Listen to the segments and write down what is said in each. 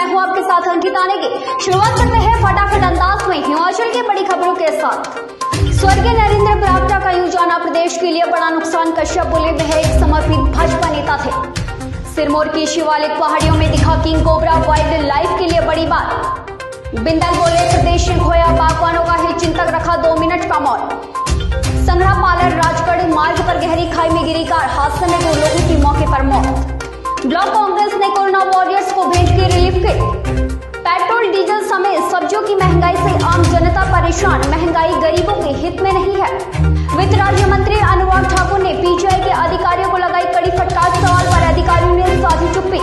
हूं आपके साथ अंकिता नेगी। शुरुआत करते हैं फटाफट अंदाज में हिमाचल की बड़ी खबरों के साथ। स्वर्गीय नरेंद्र बरागटा का यूं जाना प्रदेश के लिए बड़ा नुकसान। कश्यप बोले वह एक समर्पित भाजपा नेता थे। सिरमौर की शिवालिक पहाड़ियों में दिखा किंग कोबरा, वाइल्ड लाइफ के लिए बड़ी बात। बिंदल बोले प्रदेश में खोया बागवानों का हित चिंतक, रखा 2 मिनट का मौन। संग्रह पालर राजगढ़ मार्ग पर गहरी खाई में गिरी कार, हादसे में 2 लोगों की मौके पर मौत। ब्लॉक कांग्रेस ने कोरोना वॉरियर्स को भेज की रिलीफ किट। पेट्रोल डीजल समेत सब्जियों की महंगाई से आम जनता परेशान, महंगाई गरीबों के हित में नहीं है। वित्त राज्य मंत्री अनुराग ठाकुर ने पीजीआई के अधिकारियों को लगाई कड़ी फटकार, सवाल पर अधिकारियों ने साधी चुप्पी।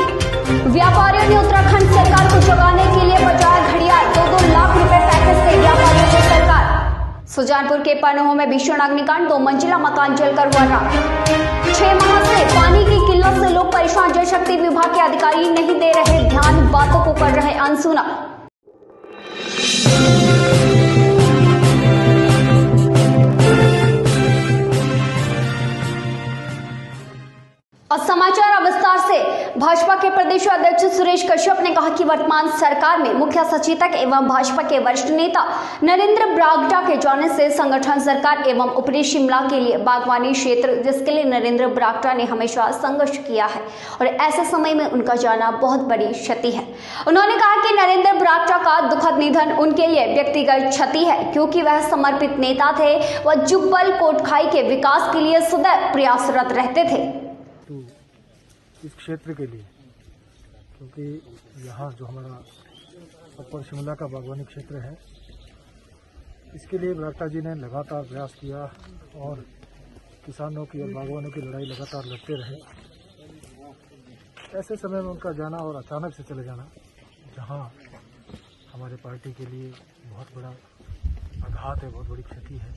व्यापारियों ने उत्तराखंड सरकार को जगाने के लिए बजाया घड़ियाल, 2-2 लाख रुपए पैकेज से व्यापारियों को सरकार। सुजानपुर के पनोह में भीषण अग्निकांड, 2 मंजिला मकान जलकर हुआ राख। 6 माह से पानी की किल्लत से लोग परेशान, जल शक्ति विभाग के अधिकारी नहीं दे रहे ध्यान, बातों को कर रहे अनसुना। और समाचार विस्तार से। भाजपा के प्रदेश अध्यक्ष सुरेश कश्यप ने कहा कि वर्तमान सरकार में मुख्य सचेतक एवं भाजपा के वरिष्ठ नेता नरेंद्र बरागटा के जाने से संगठन सरकार एवं ऊपरी शिमला के लिए बागवानी क्षेत्र, जिसके लिए नरेंद्र बरागटा ने हमेशा संघर्ष किया है और ऐसे समय में उनका जाना बहुत बड़ी क्षति है। उन्होंने कहा कि नरेंद्र बरागटा का दुखद निधन उनके लिए व्यक्तिगत क्षति है, क्योंकि वह समर्पित नेता थे। वह जुब्बल कोटखाई के विकास के लिए सदैव प्रयासरत रहते थे। इस क्षेत्र के लिए, क्योंकि यहाँ जो हमारा अपर शिमला का बागवानी क्षेत्र है, इसके लिए बरागटा जी ने लगातार प्रयास किया और किसानों की और बागवानों की लड़ाई लगातार लड़ते रहे। ऐसे समय में उनका जाना और अचानक से चले जाना, जहाँ हमारे पार्टी के लिए बहुत बड़ा आघात है, बहुत बड़ी क्षति है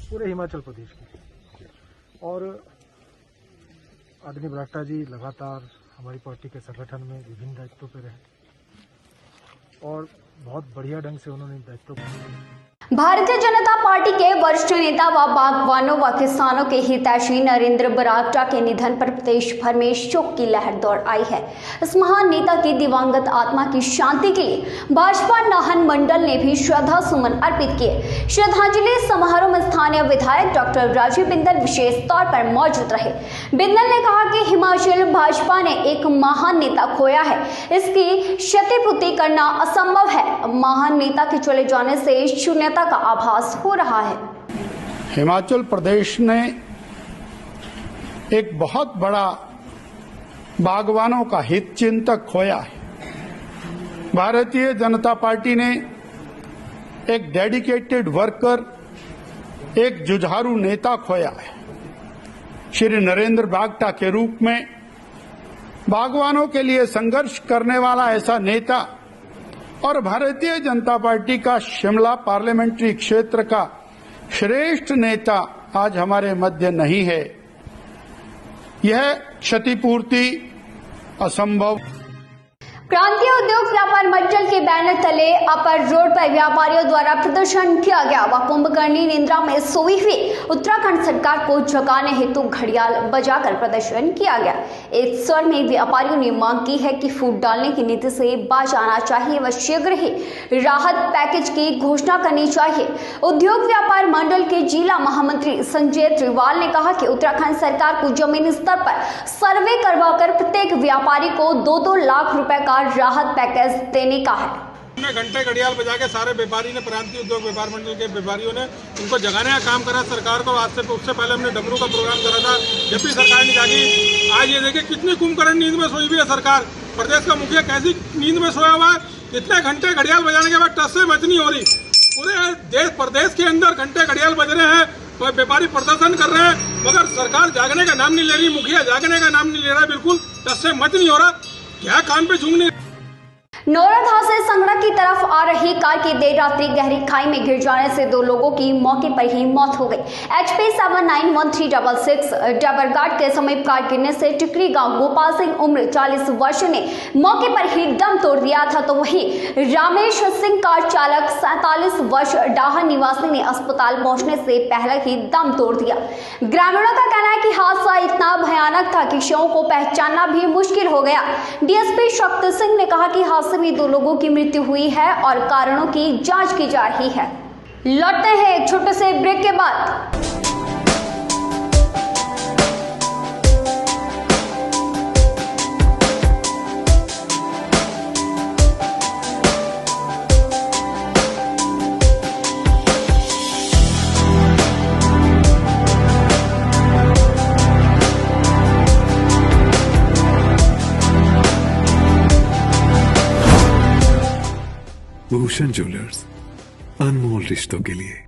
पूरे हिमाचल प्रदेश की। और आदरणीय बरागटा जी लगातार हमारी पार्टी के संगठन में विभिन्न दायित्वों पर रहे और बहुत बढ़िया ढंग से उन्होंने दायित्व निभाए। भारतीय जनता पार्टी के वरिष्ठ नेता व बागवानों व किसानों के हितैषी नरेंद्र बरागटा के निधन पर प्रदेश भर में शोक की लहर दौड़ आई है। इस महान नेता की दिवंगत आत्मा की शांति के लिए भाजपा नाहन मंडल ने भी श्रद्धा सुमन अर्पित किए। श्रद्धांजलि समारोह में स्थानीय विधायक डॉक्टर राजीव बिंदल विशेष तौर पर मौजूद रहे। बिंदल ने कहा कि हिमाचल भाजपा ने एक महान नेता खोया है, इसकी क्षतिपूर्ति करना असंभव है। महान नेता के चले जाने से शून्यता का आभास हो रहा है। हिमाचल प्रदेश ने एक बहुत बड़ा बागवानों का हित चिंतक खोया है। भारतीय जनता पार्टी ने एक डेडिकेटेड वर्कर, एक जुझारू नेता खोया है। श्री नरेंद्र बरागटा के रूप में बागवानों के लिए संघर्ष करने वाला ऐसा नेता और भारतीय जनता पार्टी का शिमला पार्लियामेंट्री क्षेत्र का श्रेष्ठ नेता आज हमारे मध्य नहीं है। यह क्षतिपूर्ति असंभव। प्रांतीय उद्योग व्यापार मंडल के बैनर तले अपर रोड पर व्यापारियों द्वारा प्रदर्शन किया गया व कुंभकर्णी निद्रा में सोई हुई उत्तराखंड सरकार को जगाने हेतु घड़ियाल बजाकर प्रदर्शन किया गया। एक स्वर में व्यापारियों ने मांग की है कि फूट डालने की नीति से बाज आना चाहिए व शीघ्र ही राहत पैकेज की घोषणा करनी चाहिए। उद्योग व्यापार मंडल के जिला महामंत्री संजय त्रिवाल ने कहा कि उत्तराखंड सरकार को जमीनी स्तर पर सर्वे करवाकर प्रत्येक व्यापारी को 2-2 लाख रुपए का राहत पैकेज देने का है। घंटे घड़ियाल बजा के सारे व्यापारी ने, प्रांतीय उद्योग व्यापार मंडल के व्यापारियों ने उनको जगाने का काम करा सरकार को। आज से उससे पहले हमने डमरू का प्रोग्राम करा था, जब भी सरकार ने जागी। आज ये देखिए कितनी कुंभकर्ण नींद में सोई हुई है सरकार। प्रदेश का मुखिया कैसी नींद में सोया हुआ है। इतने घंटे घड़ियाल बजाने के बाद टस से मच नहीं हो रही। पूरे देश प्रदेश के अंदर घंटे घड़ियाल बज रहे हैं, तो व्यापारी प्रदर्शन कर रहे हैं, मगर सरकार जागने का नाम नहीं ले रही, मुखिया जागने का नाम नहीं ले रहा। बिल्कुल टस से मच नहीं हो रहा, क्या कान पे झूमने। नौरथा से संगड़ा की तरफ आ रही कार की देर रात्रि गहरी खाई में गिर जाने से 2 लोगों की मौके पर ही मौत हो गई। HP 791366 डबरघाट के समीप कार गिरने से टिकरी गांव गोपाल सिंह उम्र 40 वर्ष ने मौके पर ही दम तोड़ दिया था, तो वही रामेश सिंह कार चालक 47 वर्ष डाहा निवासी ने अस्पताल पहुंचने से पहले ही दम तोड़ दिया। ग्रामीणों का कहना है कि हादसा इतना भयानक था कि शवों को पहचानना भी मुश्किल हो गया। DSP शक्ति सिंह ने कहा कि हादसे हादसे में 2 लोगों की मृत्यु हुई है और कारणों की जांच की जा रही है। लौटते हैं एक छोटे से ब्रेक के बाद। भूषण ज्वेलर्स, अनमोल रिश्तों के लिए।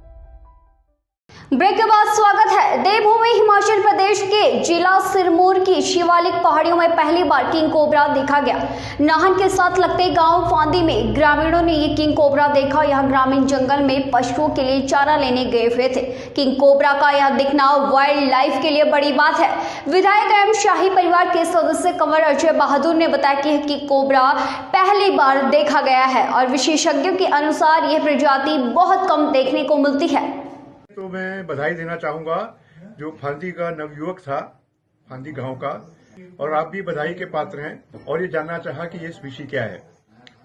ब्रेक के बाद स्वागत है। देवभूमि हिमाचल प्रदेश के जिला सिरमौर की शिवालिक पहाड़ियों में पहली बार किंग कोबरा देखा गया। नाहन के साथ लगते गांव फांदी में ग्रामीणों ने ये किंग कोबरा देखा। यह ग्रामीण जंगल में पशुओं के लिए चारा लेने गए हुए थे। किंग कोबरा का यह दिखना वाइल्ड लाइफ के लिए बड़ी बात है। विधायक एवं शाही परिवार के सदस्य कंवर अजय बहादुर ने बताया कि किंग कोबरा पहली बार देखा गया है और विशेषज्ञों के अनुसार यह प्रजाति बहुत कम देखने को मिलती है। तो मैं बधाई देना चाहूंगा जो फांदी का नवयुवक था, फांदी गांव का, और आप भी बधाई के पात्र हैं। और ये जानना चाहा कि ये स्पीशी क्या है।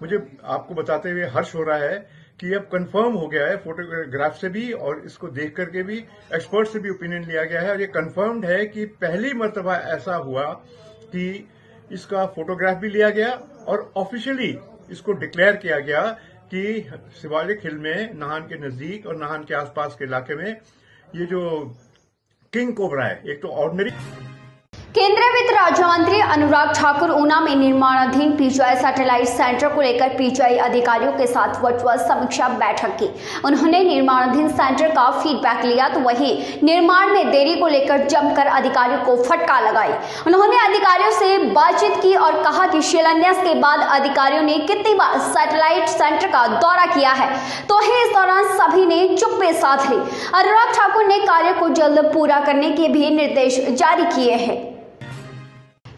मुझे आपको बताते हुए हर्ष हो रहा है कि अब कंफर्म हो गया है फोटोग्राफ से भी और इसको देख करके भी एक्सपर्ट से भी ओपिनियन लिया गया है और ये कंफर्म्ड है कि पहली मर्तबा ऐसा हुआ कि इसका फोटोग्राफ भी लिया गया और ऑफिशियली इसको डिक्लेयर किया गया कि शिवालिक हिल में नाहन के नजदीक और नाहन के आसपास के इलाके में ये जो किंग कोबरा है, एक तो ऑर्डिनरी। केंद्रीय वित्त राज्य मंत्री अनुराग ठाकुर ऊना में निर्माणाधीन पीजीआई सैटेलाइट सेंटर को लेकर पीजीआई अधिकारियों के साथ वर्चुअल समीक्षा बैठक की। उन्होंने निर्माणाधीन सेंटर का फीडबैक लिया तो वहीं निर्माण में देरी को लेकर जमकर अधिकारियों को फटकार लगाई। उन्होंने अधिकारियों से बातचीत की और कहा कि शिलान्यास के बाद अधिकारियों ने कितनी बार सैटेलाइट सेंटर का दौरा किया है, तो इस दौरान सभी ने चुप्पी साध ली। अनुराग ठाकुर ने कार्य को जल्द पूरा करने के भी निर्देश जारी किए हैं।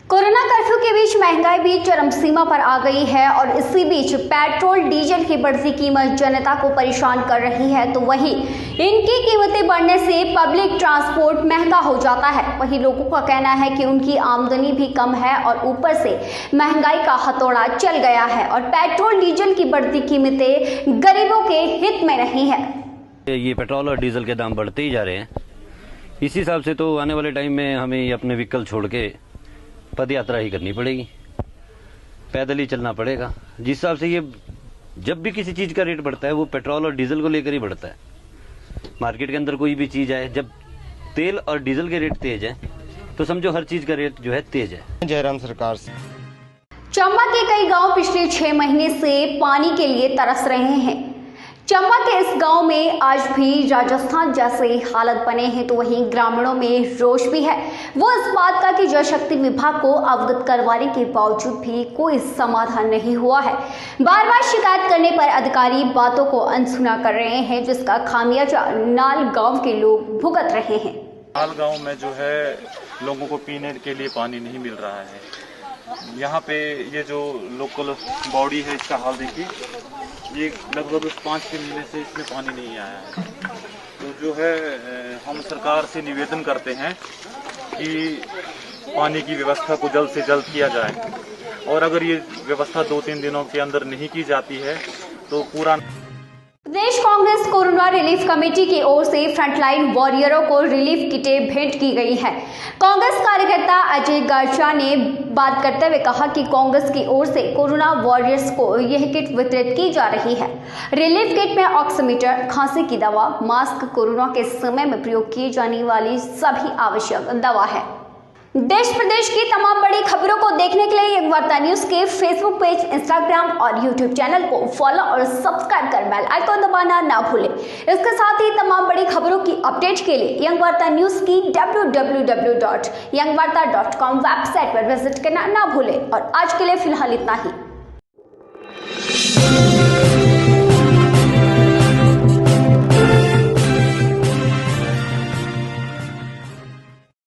कोरोना कर्फ्यू के बीच महंगाई भी चरम सीमा पर आ गई है और इसी बीच पेट्रोल डीजल की बढ़ती कीमत जनता को परेशान कर रही है, तो वहीं इनकी कीमतें बढ़ने से पब्लिक ट्रांसपोर्ट महंगा हो जाता है। वहीं लोगों का कहना है कि उनकी आमदनी भी कम है और ऊपर से महंगाई का हथौड़ा चल गया है और पेट्रोल डीजल की बढ़ती कीमतें गरीबों के हित में नहीं है। ये पेट्रोल और डीजल के दाम बढ़ते ही जा रहे हैं। इसी हिसाब से तो आने वाले टाइम में हमें अपने व्हीकल छोड़ के पद यात्रा ही करनी पड़ेगी, पैदल ही चलना पड़ेगा। जिस हिसाब से ये जब भी किसी चीज का रेट बढ़ता है वो पेट्रोल और डीजल को लेकर ही बढ़ता है। मार्केट के अंदर कोई भी चीज है, जब तेल और डीजल के रेट तेज है तो समझो हर चीज का रेट जो है तेज है। जयराम सरकार से चंबा के कई गांव पिछले 6 महीने से पानी के लिए तरस रहे हैं। चंबा के इस गांव में आज भी राजस्थान जैसे हालत बने हैं, तो वहीं ग्रामीणों में रोष भी है। वो इस बात का कि जल शक्ति विभाग को अवगत करवाने के बावजूद भी कोई समाधान नहीं हुआ है। बार बार शिकायत करने पर अधिकारी बातों को अनसुना कर रहे हैं, जिसका खामियाजा नाल गांव के लोग भुगत रहे हैं। नाल गांव में जो है लोगों को पीने के लिए पानी नहीं मिल रहा है। यहाँ पे ये जो लोकल बॉडी है इसका हाल देखिए, ये लगभग 5-6 महीने से इसमें पानी नहीं आया है। तो जो है हम सरकार से निवेदन करते हैं कि पानी की व्यवस्था को जल्द से जल्द किया जाए और अगर ये व्यवस्था 2-3 दिनों के अंदर नहीं की जाती है तो पूरा। प्रदेश कांग्रेस कोरोना रिलीफ कमेटी की ओर से फ्रंटलाइन वॉरियरों को रिलीफ किटें भेंट की गई हैं। कांग्रेस कार्यकर्ता अजय गर्चा ने बात करते हुए कहा कि कांग्रेस की ओर से कोरोना वॉरियर्स को यह किट वितरित की जा रही है। रिलीफ किट में ऑक्सीमीटर, खांसी की दवा, मास्क, कोरोना के समय में प्रयोग की जाने वाली सभी आवश्यक दवा है। देश प्रदेश की तमाम बड़ी खबरों को देखने के लिए यंग वार्ता न्यूज के फेसबुक पेज, इंस्टाग्राम और यूट्यूब चैनल को फॉलो और सब्सक्राइब कर बेल आइकन दबाना ना भूलें। इसके साथ ही तमाम बड़ी खबरों की अपडेट के लिए यंग वार्ता न्यूज की www.yangwarta.com वेबसाइट पर विजिट करना ना भूलें। और आज के लिए फिलहाल इतना ही।